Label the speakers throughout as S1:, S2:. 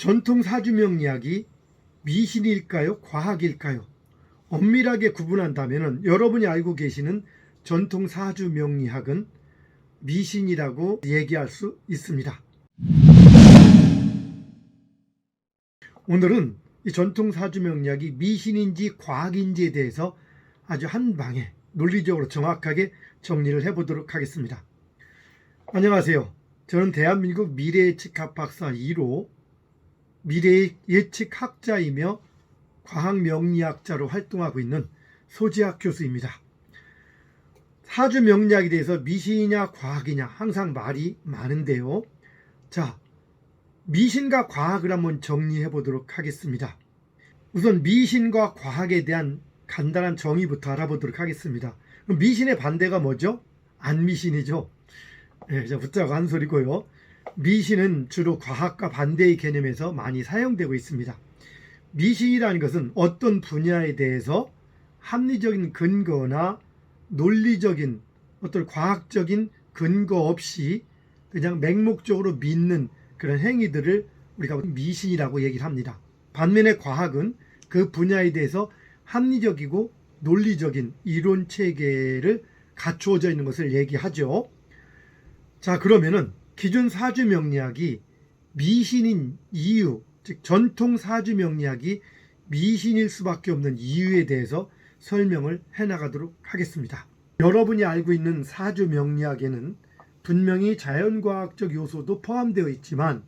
S1: 전통 사주명리학이 미신일까요? 과학일까요? 엄밀하게 구분한다면 여러분이 알고 계시는 전통 사주명리학은 미신이라고 얘기할 수 있습니다. 오늘은 이 전통 사주명리학이 미신인지 과학인지에 대해서 아주 한 방에 논리적으로 정확하게 정리를 해보도록 하겠습니다. 안녕하세요. 저는 대한민국 미래예측학 박사 2로 미래예측학자이며 과학명리학자로 활동하고 있는 소지학 교수입니다. 사주명리학에 대해서 미신이냐 과학이냐 항상 말이 많은데요. 자, 미신과 과학을 한번 정리해 보도록 하겠습니다. 우선 미신과 과학에 대한 간단한 정의부터 알아보도록 하겠습니다. 그럼 미신의 반대가 뭐죠? 안미신이죠. 자, 붙자고 한 소리고요. 미신은 주로 과학과 반대의 개념에서 많이 사용되고 있습니다. 미신이라는 것은 어떤 분야에 대해서 합리적인 근거나 논리적인 어떤 과학적인 근거 없이 그냥 맹목적으로 믿는 그런 행위들을 우리가 미신이라고 얘기를 합니다. 반면에 과학은 그 분야에 대해서 합리적이고 논리적인 이론 체계를 갖추어져 있는 것을 얘기하죠. 자, 그러면은 기존 사주명리학이 미신인 이유, 즉 전통 사주명리학이 미신일 수밖에 없는 이유에 대해서 설명을 해나가도록 하겠습니다. 여러분이 알고 있는 사주명리학에는 분명히 자연과학적 요소도 포함되어 있지만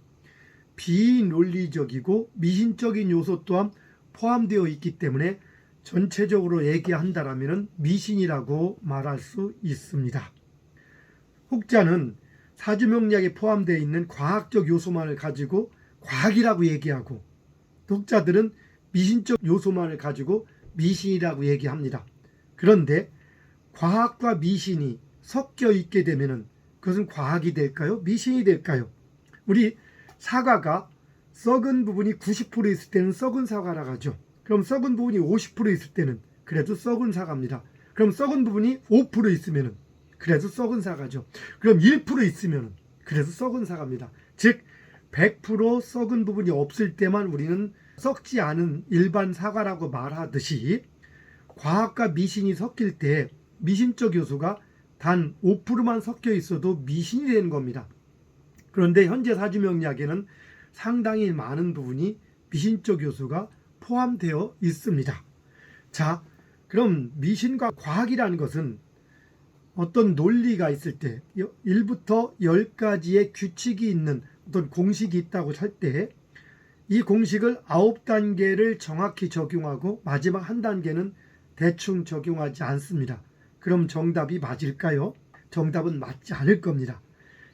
S1: 비논리적이고 미신적인 요소 또한 포함되어 있기 때문에 전체적으로 얘기한다면 미신이라고 말할 수 있습니다. 혹자는 사주명리학에 포함되어 있는 과학적 요소만을 가지고 과학이라고 얘기하고, 혹자들은 미신적 요소만을 가지고 미신이라고 얘기합니다. 그런데 과학과 미신이 섞여 있게 되면 그것은 과학이 될까요? 미신이 될까요? 우리 사과가 썩은 부분이 90% 있을 때는 썩은 사과라고 하죠. 그럼 썩은 부분이 50% 있을 때는 그래도 썩은 사과입니다. 그럼 썩은 부분이 5% 있으면 그래도 썩은 사과죠. 그럼 1% 있으면 그래도 썩은 사과입니다. 즉 100% 썩은 부분이 없을 때만 우리는 썩지 않은 일반 사과라고 말하듯이 과학과 미신이 섞일 때 미신적 요소가 단 5%만 섞여 있어도 미신이 되는 겁니다. 그런데 현재 사주명리학에는 상당히 많은 부분이 미신적 요소가 포함되어 있습니다. 자, 그럼 미신과 과학이라는 것은 어떤 논리가 있을 때 1부터 10가지의 규칙이 있는 어떤 공식이 있다고 할 때 이 공식을 9단계를 정확히 적용하고 마지막 한 단계는 대충 적용하지 않습니다. 그럼 정답이 맞을까요? 정답은 맞지 않을 겁니다.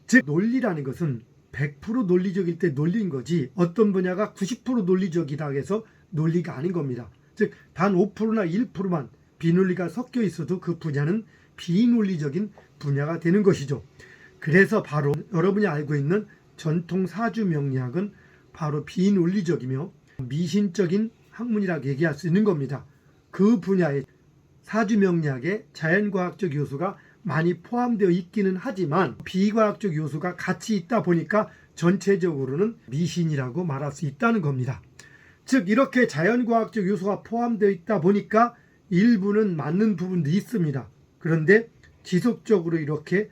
S1: 즉 논리라는 것은 100% 논리적일 때 논리인 거지 어떤 분야가 90% 논리적이다 해서 논리가 아닌 겁니다. 즉 단 5%나 1%만 비논리가 섞여 있어도 그 분야는 비논리적인 분야가 되는 것이죠. 그래서 바로 여러분이 알고 있는 전통 사주명리학은 바로 비논리적이며 미신적인 학문이라고 얘기할 수 있는 겁니다. 그 분야의 사주명리학에 자연과학적 요소가 많이 포함되어 있기는 하지만 비과학적 요소가 같이 있다 보니까 전체적으로는 미신이라고 말할 수 있다는 겁니다. 즉 이렇게 자연과학적 요소가 포함되어 있다 보니까 일부는 맞는 부분도 있습니다. 그런데 지속적으로 이렇게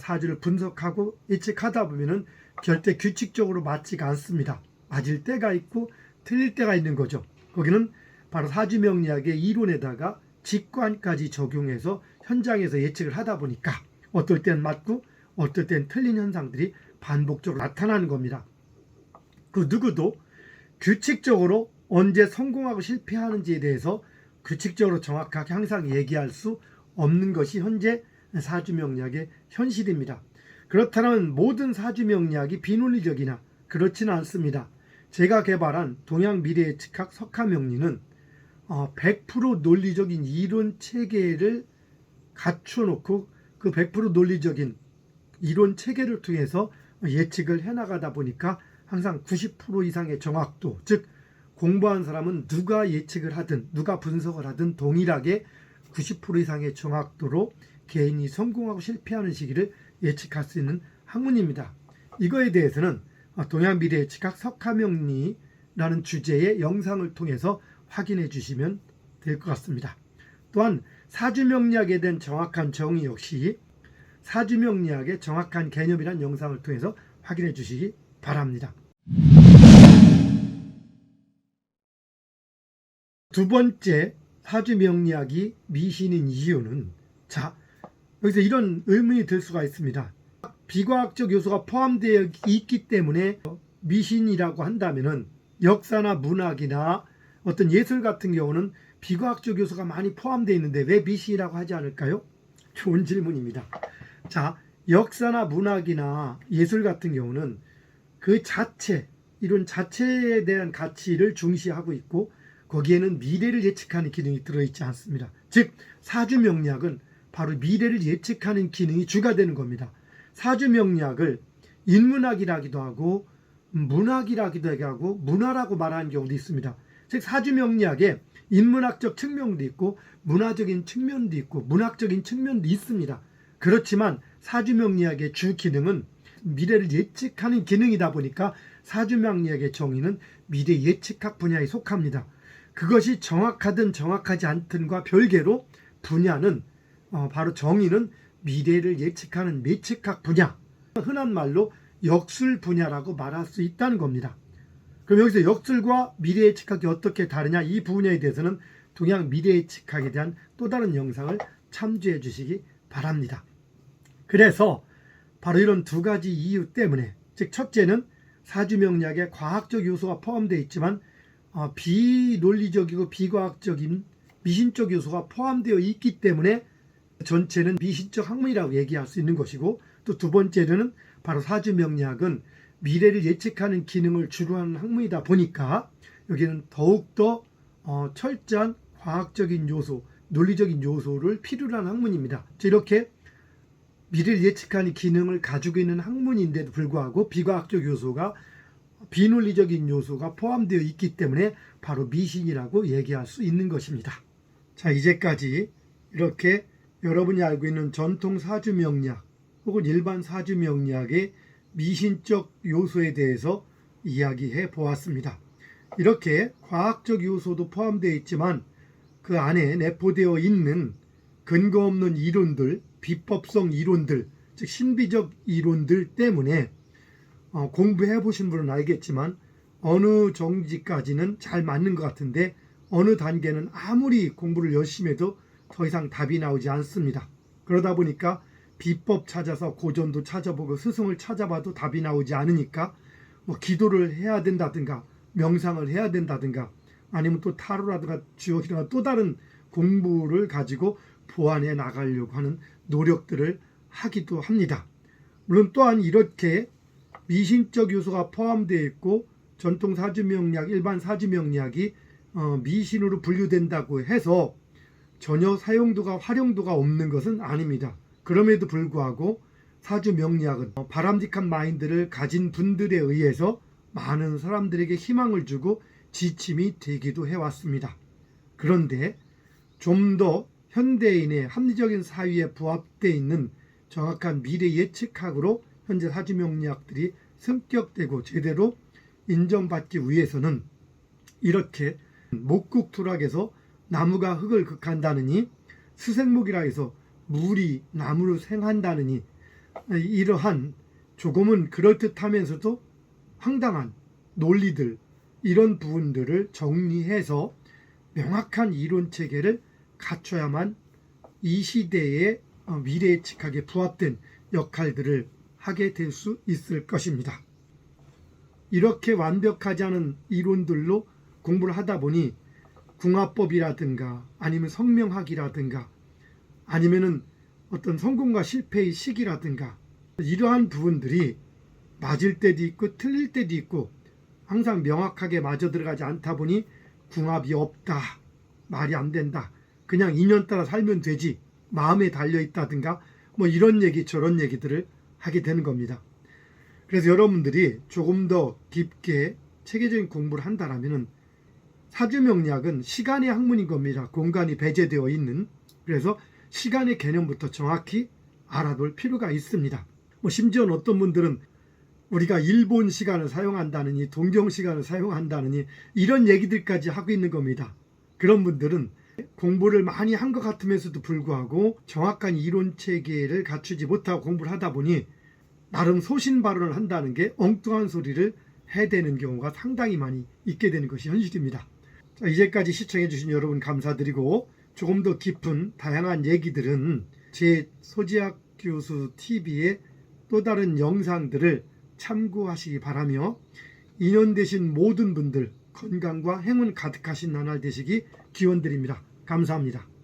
S1: 사주를 분석하고 예측하다 보면은 절대 규칙적으로 맞지가 않습니다. 맞을 때가 있고 틀릴 때가 있는 거죠. 거기는 바로 사주명리학의 이론에다가 직관까지 적용해서 현장에서 예측을 하다 보니까 어떨 땐 맞고 어떨 땐 틀린 현상들이 반복적으로 나타나는 겁니다. 그 누구도 규칙적으로 언제 성공하고 실패하는지에 대해서 규칙적으로 정확하게 항상 얘기할 수 없는 것이 현재 사주명리학의 현실입니다. 그렇다면 모든 사주명리학이 비논리적이냐? 그렇지는 않습니다. 제가 개발한 동양미래예측학 석화명리는 100% 논리적인 이론 체계를 갖춰놓고 그 100% 논리적인 이론 체계를 통해서 예측을 해나가다 보니까 항상 90% 이상의 정확도, 즉 공부한 사람은 누가 예측을 하든 누가 분석을 하든 동일하게 90% 이상의 정확도로 개인이 성공하고 실패하는 시기를 예측할 수 있는 학문입니다. 이거에 대해서는 동양미래예측학 석하명리라는 주제의 영상을 통해서 확인해 주시면 될 것 같습니다. 또한 사주명리학에 대한 정확한 정의 역시 사주명리학의 정확한 개념이란 영상을 통해서 확인해 주시기 바랍니다. 두 번째, 사주명리학이 미신인 이유는, 여기서 이런 의문이 들 수가 있습니다. 비과학적 요소가 포함되어 있기 때문에 미신이라고 한다면은 역사나 문학이나 어떤 예술 같은 경우는 비과학적 요소가 많이 포함되어 있는데 왜 미신이라고 하지 않을까요? 좋은 질문입니다. 역사나 문학이나 예술 같은 경우는 그 자체, 이런 자체에 대한 가치를 중시하고 있고 거기에는 미래를 예측하는 기능이 들어있지 않습니다. 즉 사주명리학은 바로 미래를 예측하는 기능이 주가 되는 겁니다. 사주명리학을 인문학이라기도 하고 문학이라기도 하고 문화라고 말하는 경우도 있습니다. 즉 사주명리학에 인문학적 측면도 있고 문화적인 측면도 있고 문학적인 측면도 있습니다. 그렇지만 사주명리학의 주 기능은 미래를 예측하는 기능이다 보니까 사주명리학의 정의는 미래 예측학 분야에 속합니다. 그것이 정확하든 정확하지 않든과 별개로 분야는 바로 정의는 미래를 예측하는 예측학 분야, 흔한 말로 역술 분야라고 말할 수 있다는 겁니다. 그럼 여기서 역술과 미래 예측학이 어떻게 다르냐, 이 분야에 대해서는 동양 미래 예측학에 대한 또 다른 영상을 참조해 주시기 바랍니다. 그래서 바로 이런 두 가지 이유 때문에, 즉 첫째는 사주명리학에 과학적 요소가 포함되어 있지만 비논리적이고 비과학적인 미신적 요소가 포함되어 있기 때문에 전체는 미신적 학문이라고 얘기할 수 있는 것이고, 또 두 번째는 바로 사주명리학은 미래를 예측하는 기능을 주로 하는 학문이다 보니까 여기는 더욱더 철저한 과학적인 요소, 논리적인 요소를 필요로 하는 학문입니다. 이렇게 미래를 예측하는 기능을 가지고 있는 학문인데도 불구하고 비과학적 요소가, 비논리적인 요소가 포함되어 있기 때문에 바로 미신이라고 얘기할 수 있는 것입니다. 이제까지 이렇게 여러분이 알고 있는 전통 사주명리학 혹은 일반 사주명리학의 미신적 요소에 대해서 이야기해 보았습니다. 이렇게 과학적 요소도 포함되어 있지만 그 안에 내포되어 있는 근거 없는 이론들, 비법성 이론들, 즉 신비적 이론들 때문에 공부해 보신 분은 알겠지만 어느 정지까지는 잘 맞는 것 같은데 어느 단계는 아무리 공부를 열심히 해도 더 이상 답이 나오지 않습니다. 그러다 보니까 비법 찾아서 고전도 찾아보고 스승을 찾아봐도 답이 나오지 않으니까 기도를 해야 된다든가 명상을 해야 된다든가 아니면 또 타로라든가 주역이라든가 또 다른 공부를 가지고 보완해 나가려고 하는 노력들을 하기도 합니다. 물론 또한 이렇게 미신적 요소가 포함되어 있고 전통 사주명리학, 일반 사주명리학이 미신으로 분류된다고 해서 전혀 사용도가 활용도가 없는 것은 아닙니다. 그럼에도 불구하고 사주명리학은 바람직한 마인드를 가진 분들에 의해서 많은 사람들에게 희망을 주고 지침이 되기도 해왔습니다. 그런데 좀 더 현대인의 합리적인 사유에 부합되어 있는 정확한 미래 예측학으로 현재 사주명리학들이 승격되고 제대로 인정받기 위해서는 이렇게 목국투락에서 나무가 흙을 극한다느니 수생목이라 해서 물이 나무를 생한다느니 이러한 조금은 그럴듯하면서도 황당한 논리들, 이런 부분들을 정리해서 명확한 이론 체계를 갖춰야만 이 시대의 미래 예측학에 부합된 역할들을 하게 될 수 있을 것입니다. 이렇게 완벽하지 않은 이론들로 공부를 하다 보니 궁합법이라든가 아니면 성명학이라든가 아니면은 어떤 성공과 실패의 시기라든가 이러한 부분들이 맞을 때도 있고 틀릴 때도 있고 항상 명확하게 맞아 들어가지 않다 보니 궁합이 없다, 말이 안 된다, 그냥 인연 따라 살면 되지, 마음에 달려있다든가 이런 얘기 저런 얘기들을 하게 되는 겁니다. 그래서 여러분들이 조금 더 깊게 체계적인 공부를 한다라면 사주명리학은 시간의 학문인 겁니다. 공간이 배제되어 있는. 그래서 시간의 개념부터 정확히 알아둘 필요가 있습니다. 심지어는 어떤 분들은 우리가 일본 시간을 사용한다느니 동경 시간을 사용한다느니 이런 얘기들까지 하고 있는 겁니다. 그런 분들은 공부를 많이 한 것 같으면서도 불구하고 정확한 이론 체계를 갖추지 못하고 공부를 하다 보니 나름 소신 발언을 한다는 게 엉뚱한 소리를 해대는 경우가 상당히 많이 있게 되는 것이 현실입니다. 자, 이제까지 시청해 주신 여러분 감사드리고 조금 더 깊은 다양한 얘기들은 제 소지학 교수 TV의 또 다른 영상들을 참고하시기 바라며 인연되신 모든 분들 건강과 행운 가득하신 나날 되시기 기원드립니다. 감사합니다.